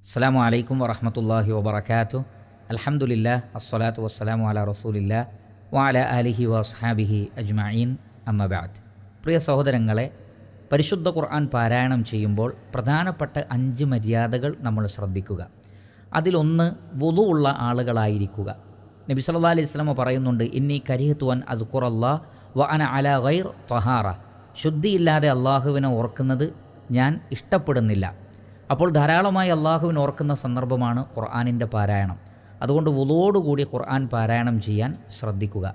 അസ്സലാമു അലൈക്കും വറഹ്മത്തുള്ളാഹി വബറകാതുഹു. അൽഹംദുലില്ലാഹ് അസ്സലാത്തു വസ്സലാമു അലാ റസൂലില്ലാഹ് വഅലാ ആലിഹി വഅസ്ഹാബിഹി അജ്മഈൻ. അമ്മാ ബഅദ്. പ്രിയ സഹോദരങ്ങളെ, പരിശുദ്ധ ഖുർആൻ പാരായണം ചെയ്യുമ്പോൾ പ്രധാനപ്പെട്ട 5 മര്യാദകൾ നമ്മൾ ശ്രദ്ധിക്കുക. അതിലൊന്ന് വുളു ഉള്ള ആളുകളായിരിക്കുക. നബി സല്ലല്ലാഹു അലൈഹി വസല്ലം പറയുന്നുണ്ട്, ഇന്നി കരിഹ്തു അൻ അദ്കുറല്ലാഹ് വ അന അലാ ഗൈർ തഹാറ. ശുദ്ധിയില്ലാതെ അള്ളാഹുവിനെ ഓർക്കുന്നത് ഞാൻ ഇഷ്ടപ്പെടുന്നില്ല. അപ്പോൾ ധാരാളമായി അള്ളാഹുവിനെ ഓർക്കുന്ന സന്ദർഭമാണ് ഖുർആനിൻ്റെ പാരായണം. അതുകൊണ്ട് വുളുവോടുകൂടി ഖുർആൻ പാരായണം ചെയ്യാൻ ശ്രദ്ധിക്കുക.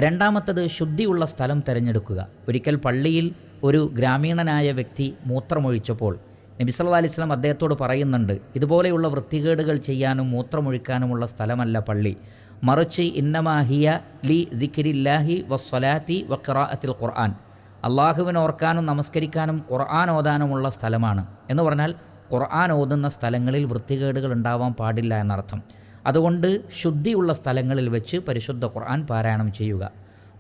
രണ്ടാമത്തത് ശുദ്ധിയുള്ള സ്ഥലം തിരഞ്ഞെടുക്കുക. ഒരിക്കൽ പള്ളിയിൽ ഒരു ഗ്രാമീണനായ വ്യക്തി മൂത്രമൊഴിച്ചപ്പോൾ നബി സല്ലല്ലാഹു അലൈഹി വസല്ലം അദ്ദേഹത്തോട് പറയുന്നുണ്ട്, ഇതുപോലെയുള്ള വൃത്തികേടുകൾ ചെയ്യാനും മൂത്രമൊഴിക്കാനുമുള്ള സ്ഥലമല്ല പള്ളി, മറിച്ച് ഇന്നമാ ഹിയ ലി ദിക്രില്ലാഹി വസ്സലാത്തി വഖിറാഅത്തിൽ ഖുർആൻ, അള്ളാഹുവിനെ ഓർക്കാനും നമസ്കരിക്കാനും ഖുർആൻ ഓതാനുമുള്ള സ്ഥലമാണ്. എന്ന് പറഞ്ഞാൽ ഖുർആൻ ഓതുന്ന സ്ഥലങ്ങളിൽ വൃത്തികേടുകൾ ഉണ്ടാവാൻ പാടില്ല എന്നർത്ഥം. അതുകൊണ്ട് ശുദ്ധിയുള്ള സ്ഥലങ്ങളിൽ വെച്ച് പരിശുദ്ധ ഖുർആൻ പാരായണം ചെയ്യുക.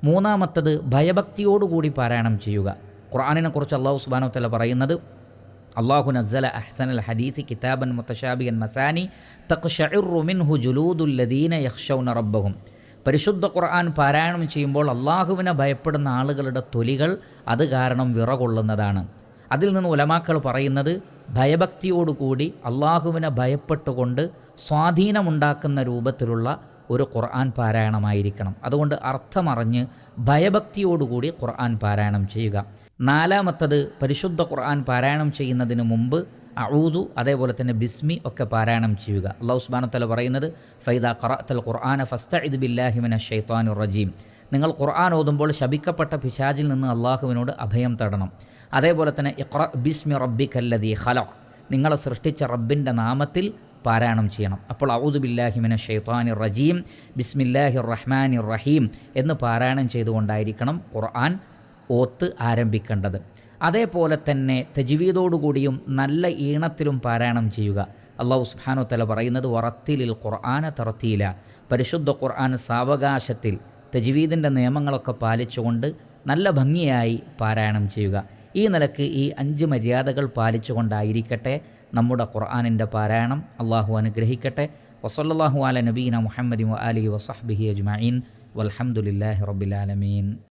മൂന്നാമത്തത് ഭയഭക്തിയോടുകൂടി പാരായണം ചെയ്യുക. ഖുർആനിനെക്കുറിച്ച് അല്ലാഹു സുബ്ഹാനഹു വ തആല പറയുന്നത്, അല്ലാഹു നസ്സല അഹ്സനൽ ഹദീസ് കിതാബൻ മുതശാബിഹൻ മസാനി തഖ്ശഇറു മിൻഹു ജുലൂദുൽ ലദീന യഖ്ശൗന റബ്ബഹും. പരിശുദ്ധ ഖുർആൻ പാരായണം ചെയ്യുമ്പോൾ അള്ളാഹുവിനെ ഭയപ്പെടുന്ന ആളുകളുടെ തൊലികൾ അത് കാരണം വിറകൊള്ളുന്നതാണ്. അതിൽ നിന്ന് ഉലമാക്കൾ പറയുന്നത്, ഭയഭക്തിയോടുകൂടി അള്ളാഹുവിനെ ഭയപ്പെട്ടുകൊണ്ട് സ്വാധീനമുണ്ടാക്കുന്ന രൂപത്തിലുള്ള ഒരു ഖുർആൻ പാരായണമായിരിക്കണം. അതുകൊണ്ട് അർത്ഥമറിഞ്ഞ് ഭയഭക്തിയോടുകൂടി ഖുർആൻ പാരായണം ചെയ്യുക. നാലാമത്തത്, പരിശുദ്ധ ഖുർആൻ പാരായണം ചെയ്യുന്നതിന് മുമ്പ് അഊദു അതേപോലെ തന്നെ ബിസ്മി ഒക്കെ പാരായണം ചെയ്യുക. അല്ലാഹു സുബ്ഹാനഹു വ തആല പറയുന്നത്, ഫൈദാ ഖറഅതൽ ഖുർആന ഫസ്തഇദ് ബില്ലാഹി മിനശ് ശൈത്വാനിർ റജീം. നിങ്ങൾ ഖുർആൻ ഓതുമ്പോൾ ശപിക്കപ്പെട്ട പിശാചിൽ നിന്ന് അള്ളാഹുവിനോട് അഭയം തേടണം. അതേപോലെ തന്നെ ഇഖ്റ ബിസ്മി റബ്ബിക്കല്ലദീ ഖലഖ്, നിങ്ങളെ സൃഷ്ടിച്ച റബ്ബിൻ്റെ നാമത്തിൽ പാരായണം ചെയ്യണം. അപ്പോൾ അഊദു ബില്ലാഹി മിനശ് ശൈത്വാനിർ റജീം ബിസ്മില്ലാഹിർ റഹ്മാനിർ റഹീം എന്ന് പാരായണം ചെയ്തുകൊണ്ടായിരിക്കണം ഖുർആൻ ഓത്ത് ആരംഭിക്കേണ്ടത്. അതേപോലെ തന്നെ തജ്വീദോടുകൂടിയും നല്ല ഈണത്തിലും പാരായണം ചെയ്യുക. അല്ലാഹു സുബ്ഹാനഹു വ തആല പറയുന്നത്, വറത്തിലിൽ ഖുർആന തർത്തീല, പരിശുദ്ധ ഖുർആൻ സാവകാശത്തിൽ തജ്വീദിൻ്റെ നിയമങ്ങളൊക്കെ പാലിച്ചുകൊണ്ട് നല്ല ഭംഗിയായി പാരായണം ചെയ്യുക. ഈ നിലക്ക് ഈ 5 മര്യാദകൾ പാലിച്ചുകൊണ്ടായിരിക്കട്ടെ നമ്മുടെ ഖുർആനിൻ്റെ പാരായണം. അള്ളാഹു അനുഗ്രഹിക്കട്ടെ. വസല്ലല്ലാഹു അലാ നബീന മുഹമ്മദി വ ആലിഹി വസഹ്ബിഹി അജ്മഈൻ വൽഹംദുലില്ലാഹി റബ്ബിൽ ആലമീൻ.